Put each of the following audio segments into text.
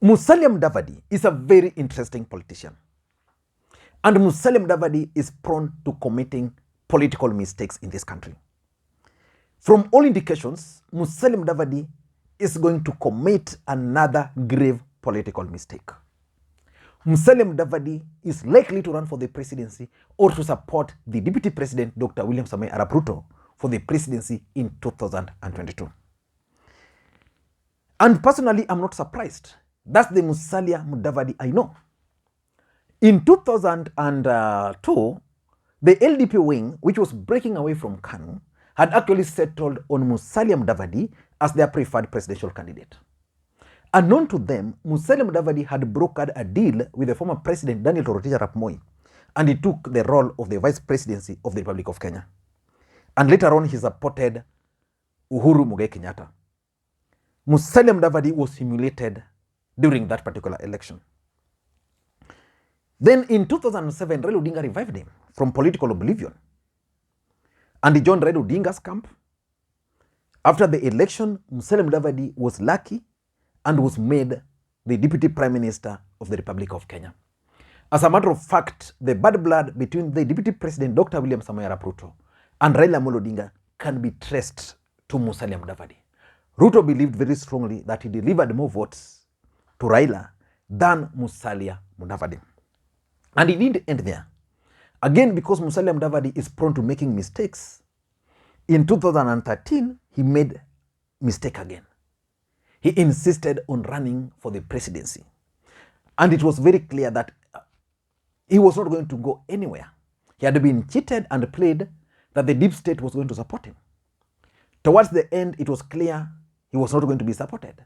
Musalia Mudavadi is a very interesting politician. And Musalia Mudavadi is prone to committing political mistakes in this country. From all indications, Musalia Mudavadi is going to commit another grave political mistake. Musalia Mudavadi is likely to run for the presidency or to support the Deputy President, Dr. William Samoei Arap Ruto, for the presidency in 2022. And personally, I'm not surprised. That's the Musalia Mudavadi I know. In 2002, the LDP wing, which was breaking away from KANU, had actually settled on Musalia Mudavadi as their preferred presidential candidate. Unknown to them, Musalia Mudavadi had brokered a deal with the former president Daniel Toroitich arap Moi, and he took the role of the vice presidency of the Republic of Kenya. And later on, he supported Uhuru Muigai Kenyatta. Musalia Mudavadi was humiliated during that particular election. Then in 2007, Raila Odinga revived him from political oblivion, and he joined Raila Odinga's camp. After the election, Musalia Mudavadi was lucky and was made the Deputy Prime Minister of the Republic of Kenya. As a matter of fact, the bad blood between the Deputy President Dr. William Samoei Arap Ruto and Raila Odinga can be traced to Musalia Mudavadi. Ruto believed very strongly that he delivered more votes to Raila than Musalia Mudavadi. And it didn't end there. Again, because Musalia Mudavadi is prone to making mistakes, in 2013, he made mistake again. He insisted on running for the presidency. And it was very clear that he was not going to go anywhere. He had been cheated and played that the deep state was going to support him. Towards the end, it was clear he was not going to be supported.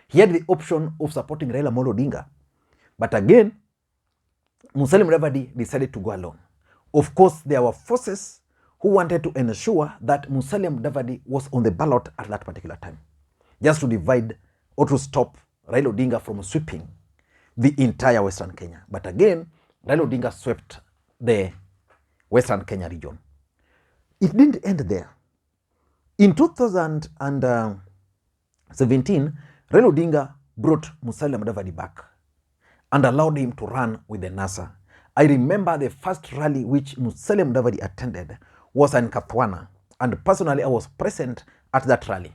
He had the option of supporting Raila Odinga. But again, Musalia Mudavadi decided to go alone. Of course, there were forces who wanted to ensure that Musalia Mudavadi was on the ballot at that particular time, just to divide or to stop Raila Odinga from sweeping the entire Western Kenya. But again, Raila Odinga swept the Western Kenya region. It didn't end there. In 2017, Raila Odinga brought Musalia Mudavadi back and allowed him to run with the NASA. I remember the first rally which Musalia Mudavadi attended was in Kathwana, and personally I was present at that rally.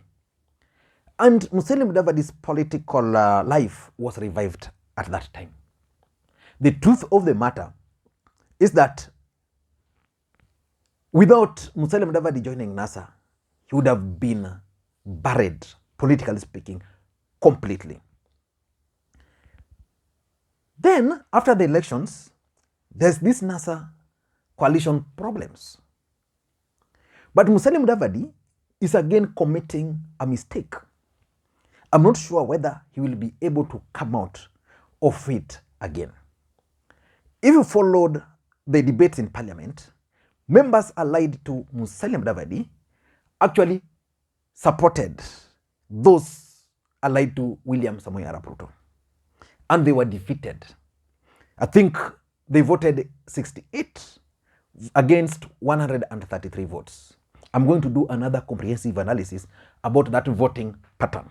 And Musalia Mudavadi's political life was revived at that time. The truth of the matter is that without Musalia Mudavadi joining NASA, he would have been buried, politically speaking, completely. Then, after the elections, there's this NASA coalition problems. But Musalia Mudavadi is again committing a mistake. I'm not sure whether he will be able to come out of it again. If you followed the debates in Parliament, members allied to Musalia Mudavadi actually supported those allied to William Samoei Arap Ruto, and they were defeated. I think they voted 68 against 133 votes. I'm going to do another comprehensive analysis about that voting pattern.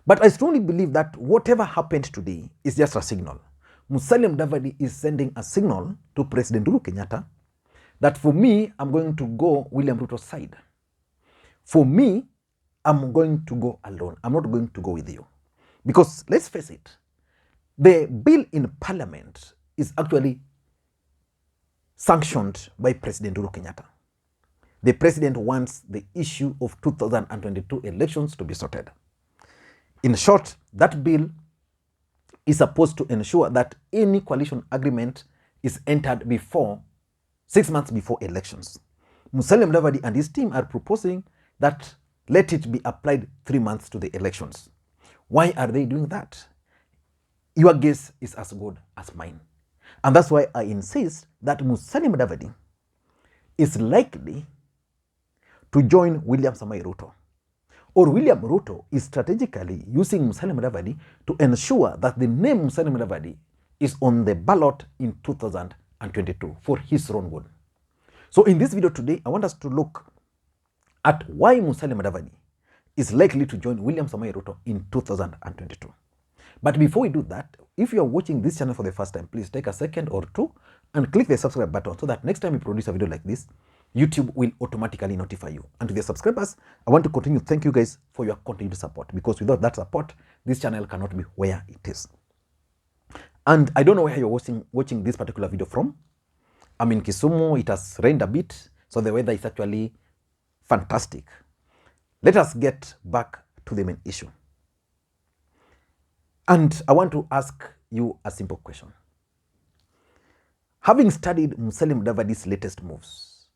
But I strongly believe that whatever happened today is just a signal. Musalia Mudavadi is sending a signal to President Uhuru Kenyatta that for me, I'm going to go William Ruto's side. For me, I'm going to go alone. I'm not going to go with you. Because let's face it, the bill in Parliament is actually sanctioned by President Uhuru Kenyatta. The president wants the issue of 2022 elections to be sorted. In short, that bill is supposed to ensure that any coalition agreement is entered before 6 months before elections. Musalia Mudavadi and his team are proposing that let it be applied 3 months to the elections. Why are they doing that? Your guess is as good as mine. And that's why I insist that Musalia Mudavadi is likely to join William Samoei Ruto. Or William Ruto is strategically using Musalia Mudavadi to ensure that the name Musalia Mudavadi is on the ballot in 2022 for his own good. So in this video today, I want us to look at why Musalia Mudavadi is likely to join William Samoei Ruto in 2022. But before we do that, if you are watching this channel for the first time, please take a second or two and click the subscribe button so that next time we produce a video like this, YouTube will automatically notify you. And to the subscribers, I want to continue to thank you guys for your continued support, because without that support, this channel cannot be where it is. And I don't know where you're watching this particular video from. I'm in Kisumu. It has rained a bit, so the weather is actually fantastic. Let us get back to the main issue. And I want to ask you a simple question. Having studied Musalia Mudavadi's latest moves,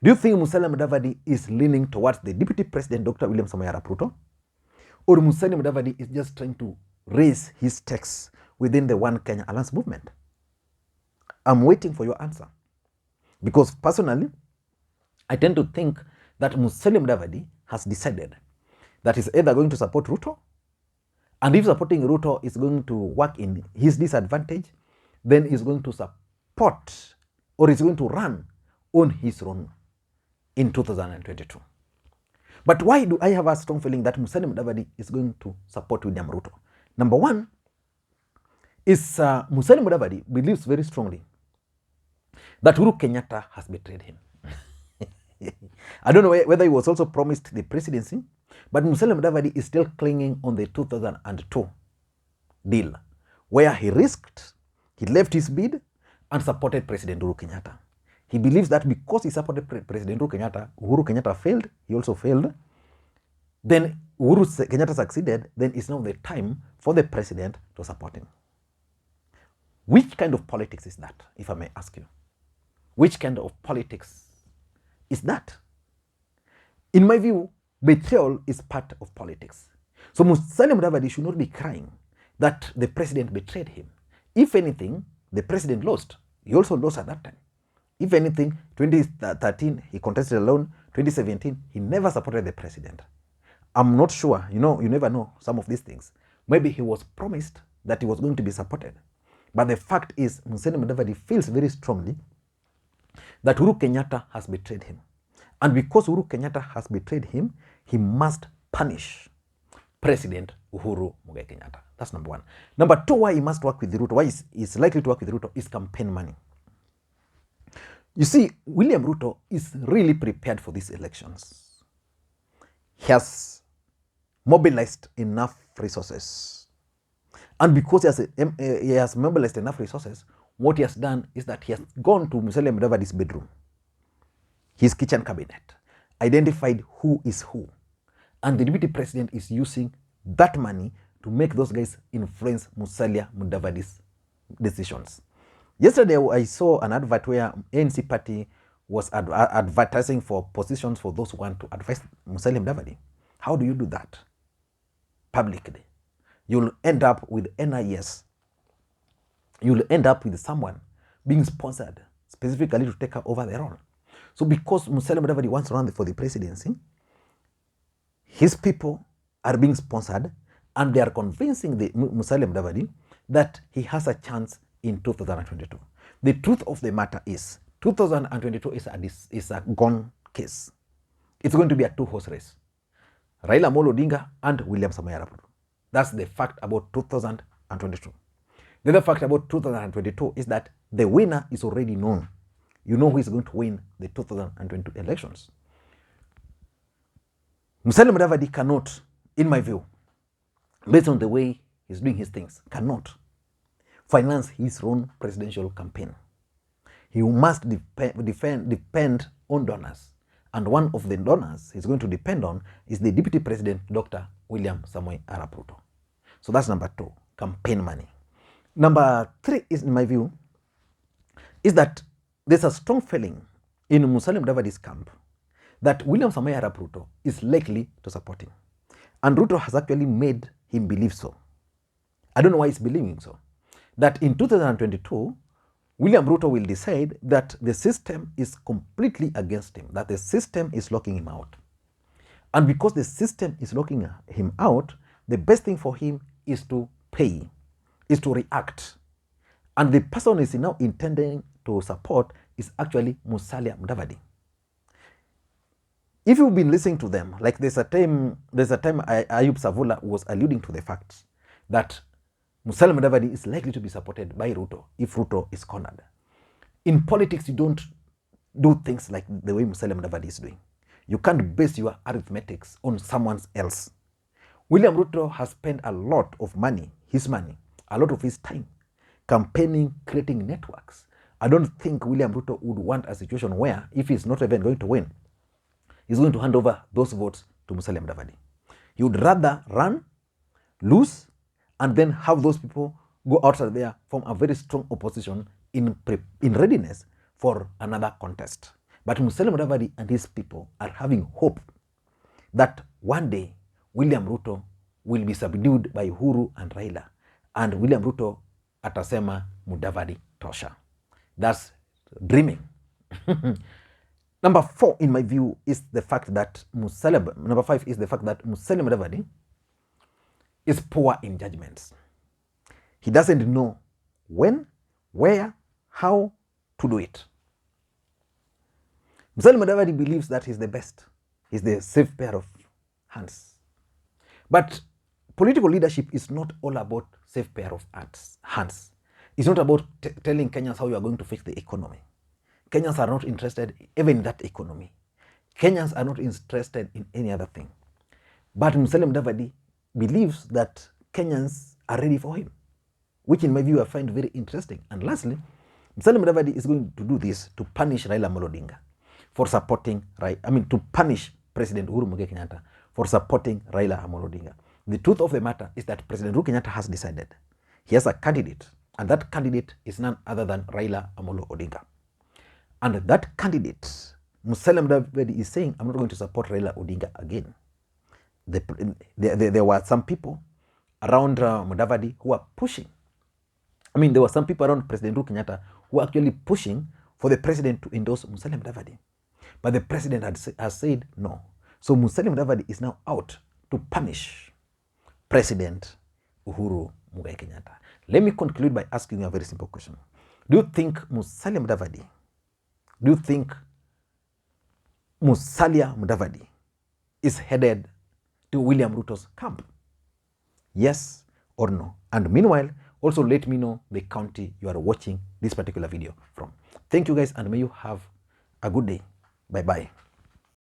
do you think Musalia Mudavadi is leaning towards the Deputy President, Dr. William Samoei Arap Ruto? Or Musalia Mudavadi is just trying to raise his stakes within the One Kenya Alliance movement? I'm waiting for your answer. Because personally, I tend to think that Musalia Mudavadi has decided that he's either going to support Ruto, and if supporting Ruto is going to work in his disadvantage, then he's going to support, or he's going to run on his own in 2022. But why do I have a strong feeling that Musalia Mudavadi is going to support William Ruto? Number one is Musalia Mudavadi believes very strongly that Uhuru Kenyatta has betrayed him. I don't know whether he was also promised the presidency, but Musalia Mudavadi is still clinging on the 2002 deal, where he left his bid and supported President Uhuru Kenyatta. He believes that because he supported President Uhuru Kenyatta failed, he also failed. Then Uhuru Kenyatta succeeded, then it's now the time for the president to support him. Which kind of politics is that, if I may ask you? Which kind of politics is that? In my view, betrayal is part of politics. So Musalia Mudavadi should not be crying that the president betrayed him. If anything, the president lost. He also lost at that time. If anything, 2013, he contested alone. 2017, he never supported the president. I'm not sure. You never know some of these things. Maybe he was promised that he was going to be supported. But the fact is, Musalia Mudavadi feels very strongly that Uhuru Kenyatta has betrayed him. And because Uhuru Kenyatta has betrayed him, he must punish President Uhuru Mugai Kenyatta. That's number one. Number two, why he must work with Ruto, why he's likely to work with Ruto, is campaign money. You see, William Ruto is really prepared for these elections. He has mobilized enough resources. And because he has mobilized enough resources, what he has done is that he has gone to Musalia Mudavadi's bedroom, his kitchen cabinet, identified who is who. And the deputy president is using that money to make those guys influence Musalia Mudavadi's decisions. Yesterday, I saw an advert where ANC party was advertising for positions for those who want to advise Musalia Mudavadi. How do you do that? Publicly. You'll end up with NIS. You'll end up with someone being sponsored specifically to take over the role. So because Musalia Mudavadi wants to run for the presidency, his people are being sponsored and they are convincing the Musalia Mudavadi that he has a chance in 2022. The truth of the matter is 2022 is a gone case. It's going to be a two-horse race. Raila Amolo Odinga and William Samoei Arap Ruto. That's the fact about 2022. The other fact about 2022 is that the winner is already known. You know who is going to win the 2022 elections. Musalia Mudavadi cannot, in my view, based on the way he's doing his things, cannot finance his own presidential campaign. He must depend on donors. And one of the donors he's going to depend on is the Deputy President, Dr. William Samoei Arap Ruto. So that's number two, campaign money. Number three is, in my view, is that there's a strong feeling in Musalia Mudavadi's camp that William Samoei Arap Ruto is likely to support him. And Ruto has actually made him believe so. I don't know why he's believing so. That in 2022, William Ruto will decide that the system is completely against him, that the system is locking him out. And because the system is locking him out, the best thing for him is to pay, is to react. And the person is now intending to support is actually Musalia Mudavadi. If you've been listening to them, like there's a time Ayub Savula was alluding to the fact that Musalia Mudavadi is likely to be supported by Ruto if Ruto is cornered. In politics, you don't do things like the way Musalia Mudavadi is doing. You can't base your arithmetics on someone else. William Ruto has spent a lot of money, a lot of his time, campaigning, creating networks. I don't think William Ruto would want a situation where, if he's not even going to win, he's going to hand over those votes to Musalia Mudavadi. He would rather run, lose, and then have those people go outside there, form a very strong opposition in readiness for another contest. But Musalia Mudavadi and his people are having hope that one day William Ruto will be subdued by Uhuru and Raila, and William Ruto atasema Mudavadi tosha. That's dreaming. Number 4, in my view, is the fact that number 5 is the fact that Musalia Mudavadi is poor in judgments. He doesn't know when, where, how to do it. Musalia Mudavadi believes that he's the best. He's the safe pair of hands. But political leadership is not all about safe pair of hands. It's not about telling Kenyans how you are going to fix the economy. Kenyans are not interested even in that economy. Kenyans are not interested in any other thing. But Musalia Mudavadi believes that Kenyans are ready for him, which in my view I find very interesting. And lastly, Musalia Mudavadi is going to do this to punish Raila Amolo Odinga for supporting, to punish President Uhuru Muigai Kenyatta for supporting Raila Amolo Odinga. The truth of the matter is that President Uhuru Kenyatta has decided he has a candidate, and that candidate is none other than Raila Amolo Odinga. And that candidate, Musalia Mudavadi, is saying, I'm not going to support Raila Odinga again. There were some people around Mudavadi who are pushing. There were some people around President Uhuru Kenyatta who were actually pushing for the president to endorse Musalia Mudavadi. But the president has said no. So Musalia Mudavadi is now out to punish President Uhuru Muigai Kenyatta. Let me conclude by asking you a very simple question. Do you think Musalia Mudavadi is headed to William Ruto's camp? Yes or no? And meanwhile, also let me know the county you are watching this particular video from. Thank you guys, and may you have a good day. Bye-bye.